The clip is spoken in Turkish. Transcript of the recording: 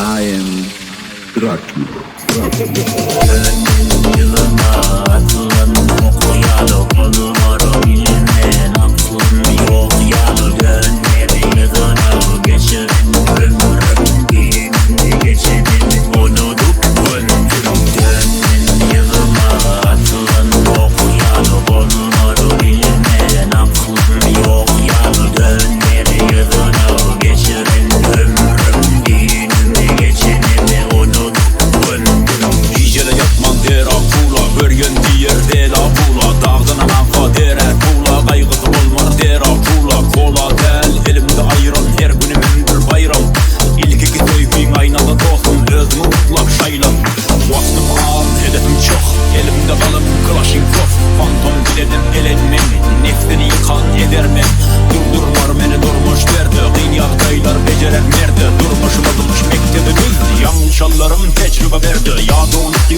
I am Dracula. Gönlün yılına atılan okuyalı konuları bilmeyen aklım yok yalı. Gönlün yılına geçerim ömrüm gününü geçerim unutup öldüm. Gönlün yılına atılan okuyalı konuları bilmeyen aklım yok yalı. Gönlün yılına geçerim ömrüm gününü geçerim unutup öldüm. Gecele yatman der akula, börgen diyer del akula. Dağdan anan kader akula, kaygısı olmaz der akula. Kola del, elimde ayran, her günümündür bayram. İlk iki sevgin aynada dostum, özümü mutlak şaylan. Vaktım ağır, hedefim çok, elimde kalım Kalashnikov. Fantom diledim elenmem, nefsini yıkan edermem. Durdurlar beni durmuş derdi, kıyyak daylar becerer nerede. Durmuşum adılmış mektebimiz, yanlış allarım tecrübe verdi. Ya da unuttu